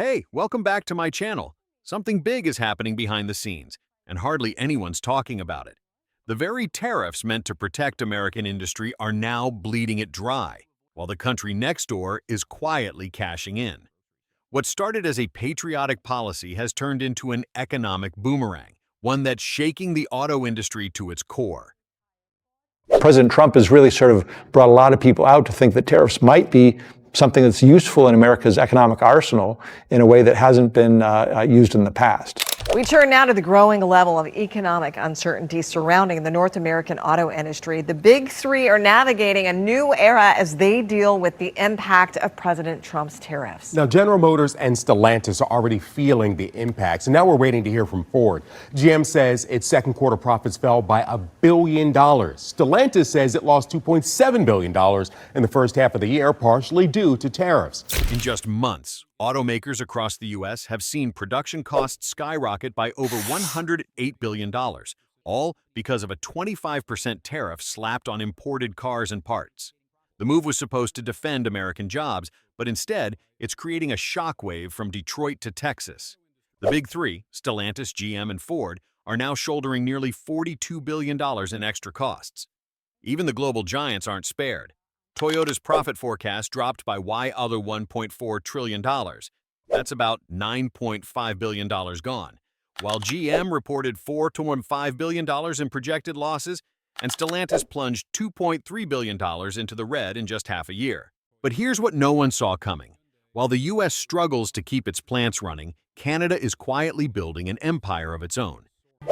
Hey, welcome back to my channel. Something big is happening behind the scenes, and hardly anyone's talking about it. The very tariffs meant to protect American industry are now bleeding it dry, while the country next door is quietly cashing in. What started as a patriotic policy has turned into an economic boomerang, one that's shaking the auto industry to its core. President Trump has really sort of brought a lot of people out to think that tariffs might be something that's useful in America's economic arsenal in a way that hasn't been used in the past. We turn now to the growing level of economic uncertainty surrounding the North American auto industry. The big three are navigating a new era as they deal with the impact of President Trump's tariffs. Now, General Motors and Stellantis are already feeling the impacts, and now we're waiting to hear from Ford. GM says its second quarter profits fell by $1 billion. Stellantis says it lost $2.7 billion in the first half of the year, partially due to tariffs. In just months, automakers across the U.S. have seen production costs skyrocket by over $108 billion, all because of a 25% tariff slapped on imported cars and parts. The move was supposed to defend American jobs, but instead, it's creating a shockwave from Detroit to Texas. The big three, Stellantis, GM, and Ford, are now shouldering nearly $42 billion in extra costs. Even the global giants aren't spared. Toyota's profit forecast dropped by other $1.4 trillion. That's about $9.5 billion gone. While GM reported $4.5 billion in projected losses, and Stellantis plunged $2.3 billion into the red in just half a year. But here's what no one saw coming. While the U.S. struggles to keep its plants running, Canada is quietly building an empire of its own.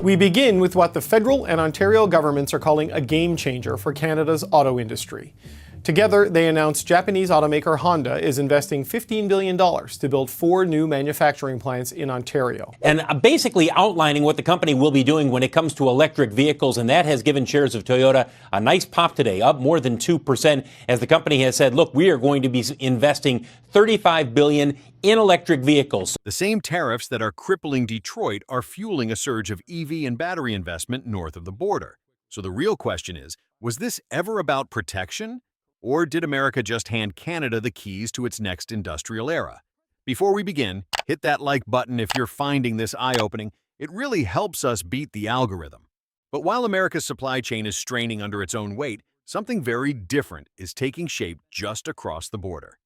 We begin with what the federal and Ontario governments are calling a game changer for Canada's auto industry. Together, they announced Japanese automaker Honda is investing $15 billion to build 4 new manufacturing plants in Ontario. And basically outlining what the company will be doing when it comes to electric vehicles, and that has given shares of Toyota a nice pop today, up more than 2%, as the company has said, look, we are going to be investing $35 billion in electric vehicles. The same tariffs that are crippling Detroit are fueling a surge of EV and battery investment north of the border. So the real question is, was this ever about protection? Or did America just hand Canada the keys to its next industrial era? Before we begin, hit that like button if you're finding this eye-opening. It really helps us beat the algorithm. But while America's supply chain is straining under its own weight, something very different is taking shape just across the border.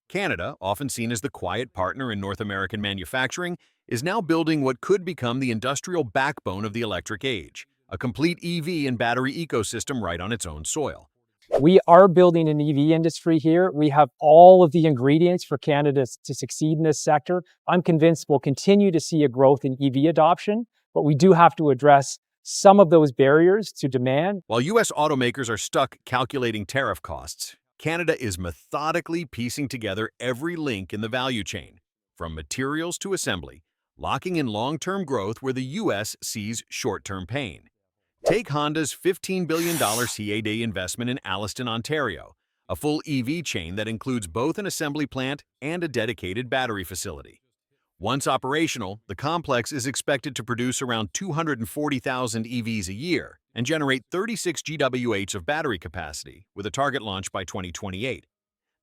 Canada, often seen as the quiet partner in North American manufacturing, is now building what could become the industrial backbone of the electric age, a complete EV and battery ecosystem right on its own soil. We are building an EV industry here. We have all of the ingredients for Canada to succeed in this sector. I'm convinced we'll continue to see a growth in EV adoption, but we do have to address some of those barriers to demand. While U.S. automakers are stuck calculating tariff costs, Canada is methodically piecing together every link in the value chain, from materials to assembly, locking in long-term growth where the U.S. sees short-term pain. Take Honda's $15 billion CAD investment in Alliston, Ontario, a full EV chain that includes both an assembly plant and a dedicated battery facility. Once operational, the complex is expected to produce around 240,000 EVs a year and generate 36 GWh of battery capacity, with a target launch by 2028.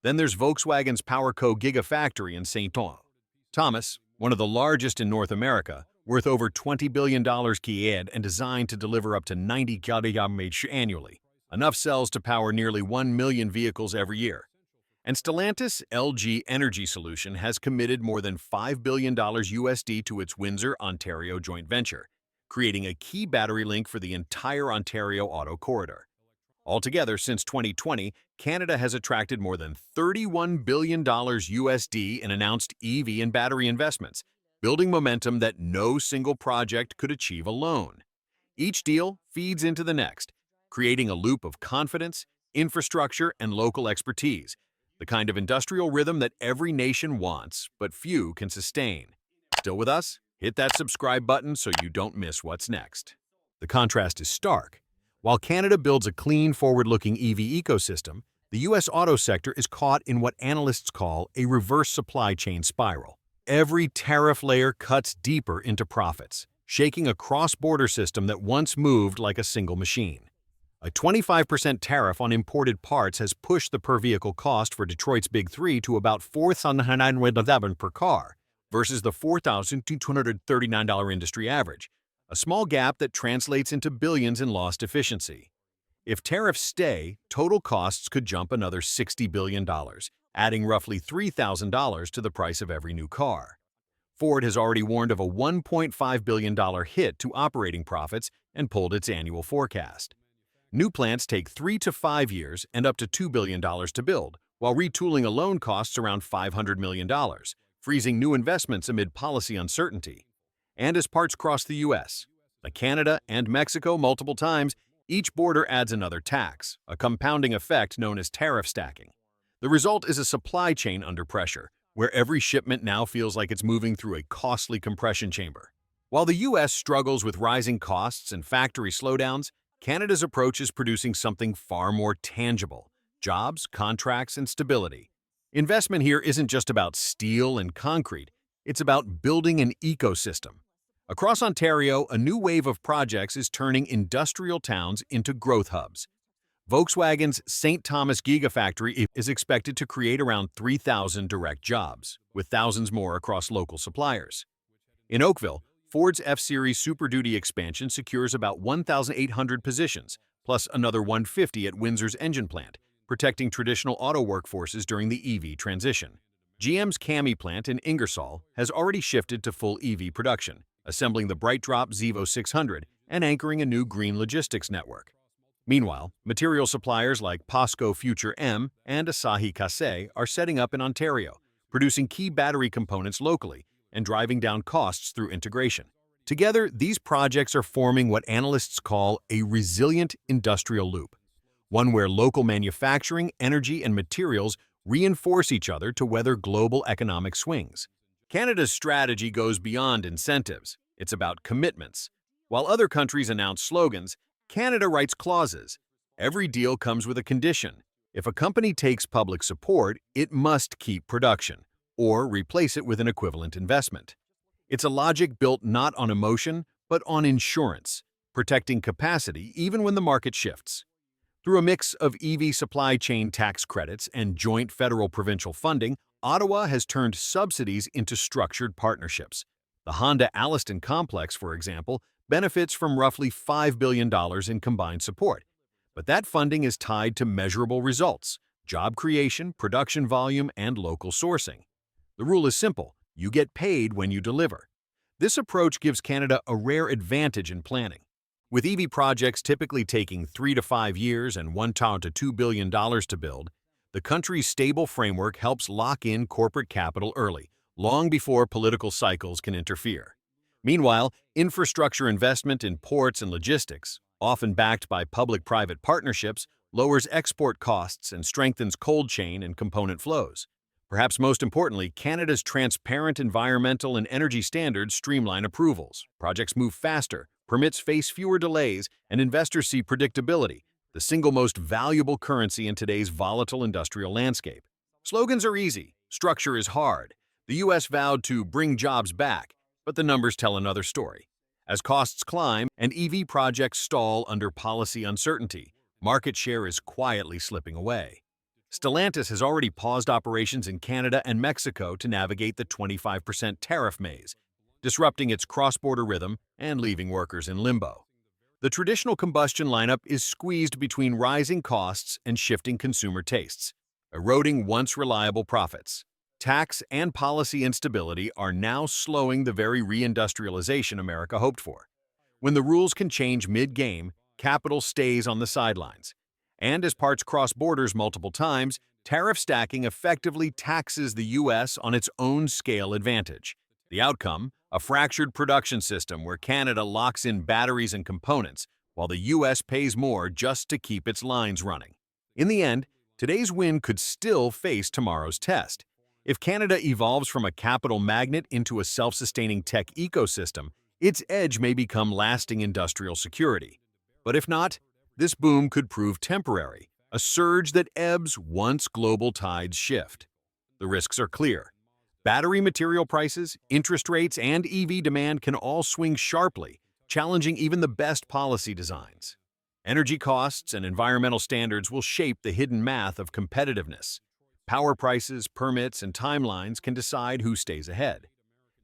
Then there's Volkswagen's PowerCo gigafactory in St. Thomas, one of the largest in North America, worth over $20 billion CAD and designed to deliver up to 90 GWh annually, enough cells to power nearly 1 million vehicles every year. And Stellantis-LG Energy Solution has committed more than $5 billion USD to its Windsor, Ontario joint venture, creating a key battery link for the entire Ontario auto corridor. Altogether, since 2020, Canada has attracted more than $31 billion USD in announced EV and battery investments, building momentum that no single project could achieve alone. Each deal feeds into the next, creating a loop of confidence, infrastructure, and local expertise, the kind of industrial rhythm that every nation wants, but few can sustain. Still with us? Hit that subscribe button so you don't miss what's next. The contrast is stark. While Canada builds a clean, forward-looking EV ecosystem, the U.S. auto sector is caught in what analysts call a reverse supply chain spiral. Every tariff layer cuts deeper into profits, shaking a cross-border system that once moved like a single machine. A 25% tariff on imported parts has pushed the per-vehicle cost for Detroit's Big Three to about $4,911 per car, versus the $4,239 industry average, a small gap that translates into billions in lost efficiency. If tariffs stay, total costs could jump another $60 billion, adding roughly $3,000 to the price of every new car. Ford has already warned of a $1.5 billion hit to operating profits and pulled its annual forecast. New plants take 3 to 5 years and up to $2 billion to build, while retooling alone costs around $500 million, freezing new investments amid policy uncertainty. And as parts cross the U.S., like Canada and Mexico multiple times, each border adds another tax, a compounding effect known as tariff stacking. The result is a supply chain under pressure, where every shipment now feels like it's moving through a costly compression chamber. While the U.S. struggles with rising costs and factory slowdowns, Canada's approach is producing something far more tangible: jobs, contracts, and stability. Investment here isn't just about steel and concrete, it's about building an ecosystem. Across Ontario, a new wave of projects is turning industrial towns into growth hubs. Volkswagen's St. Thomas gigafactory is expected to create around 3,000 direct jobs, with thousands more across local suppliers. In Oakville, Ford's F-Series Super Duty expansion secures about 1,800 positions, plus another 150 at Windsor's engine plant, protecting traditional auto workforces during the EV transition. GM's CAMI plant in Ingersoll has already shifted to full EV production, assembling the BrightDrop Zevo 600 and anchoring a new green logistics network. Meanwhile, material suppliers like PowerCo Future M and Asahi Kasei are setting up in Ontario, producing key battery components locally and driving down costs through integration. Together, these projects are forming what analysts call a resilient industrial loop, one where local manufacturing, energy, and materials reinforce each other to weather global economic swings. Canada's strategy goes beyond incentives. It's about commitments. While other countries announce slogans, Canada writes clauses. Every deal comes with a condition. If a company takes public support, it must keep production, or replace it with an equivalent investment. It's a logic built not on emotion, but on insurance, protecting capacity even when the market shifts. Through a mix of EV supply chain tax credits and joint federal-provincial funding, Ottawa has turned subsidies into structured partnerships. The Honda Alliston complex, for example, benefits from roughly $5 billion in combined support. But that funding is tied to measurable results: job creation, production volume, and local sourcing. The rule is simple: you get paid when you deliver. This approach gives Canada a rare advantage in planning. With EV projects typically taking 3 to 5 years and $1 to $2 billion to build, the country's stable framework helps lock in corporate capital early, long before political cycles can interfere. Meanwhile, infrastructure investment in ports and logistics, often backed by public-private partnerships, lowers export costs and strengthens cold chain and component flows. Perhaps most importantly, Canada's transparent environmental and energy standards streamline approvals. Projects move faster, permits face fewer delays, and investors see predictability, the single most valuable currency in today's volatile industrial landscape. Slogans are easy, structure is hard. The U.S. vowed to bring jobs back, but the numbers tell another story. As costs climb and EV projects stall under policy uncertainty, market share is quietly slipping away. Stellantis has already paused operations in Canada and Mexico to navigate the 25% tariff maze, disrupting its cross-border rhythm and leaving workers in limbo. The traditional combustion lineup is squeezed between rising costs and shifting consumer tastes, eroding once reliable profits. Tax and policy instability are now slowing the very reindustrialization America hoped for. When the rules can change mid-game, capital stays on the sidelines. And as parts cross borders multiple times, tariff stacking effectively taxes the U.S. on its own scale advantage. The outcome? A fractured production system where Canada locks in batteries and components, while the U.S. pays more just to keep its lines running. In the end, today's win could still face tomorrow's test. If Canada evolves from a capital magnet into a self-sustaining tech ecosystem, its edge may become lasting industrial security. But if not, this boom could prove temporary, a surge that ebbs once global tides shift. The risks are clear. Battery material prices, interest rates, and EV demand can all swing sharply, challenging even the best policy designs. Energy costs and environmental standards will shape the hidden math of competitiveness. Power prices, permits, and timelines can decide who stays ahead.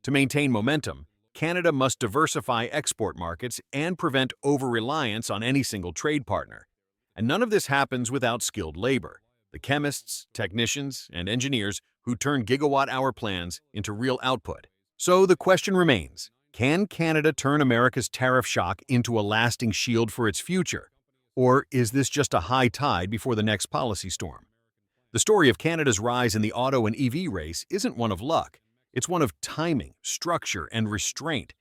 To maintain momentum, Canada must diversify export markets and prevent over-reliance on any single trade partner. And none of this happens without skilled labor, the chemists, technicians, and engineers who turn gigawatt-hour plans into real output. So the question remains, can Canada turn America's tariff shock into a lasting shield for its future? Or is this just a high tide before the next policy storm? The story of Canada's rise in the auto and EV race isn't one of luck. It's one of timing, structure, and restraint.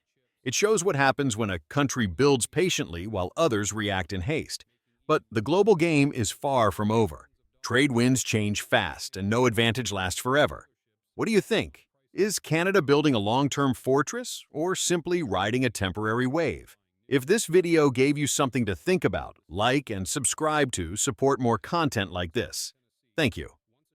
It shows what happens when a country builds patiently while others react in haste. But the global game is far from over. Trade winds change fast, and no advantage lasts forever. What do you think? Is Canada building a long-term fortress, or simply riding a temporary wave? If this video gave you something to think about, like and subscribe to support more content like this. Thank you.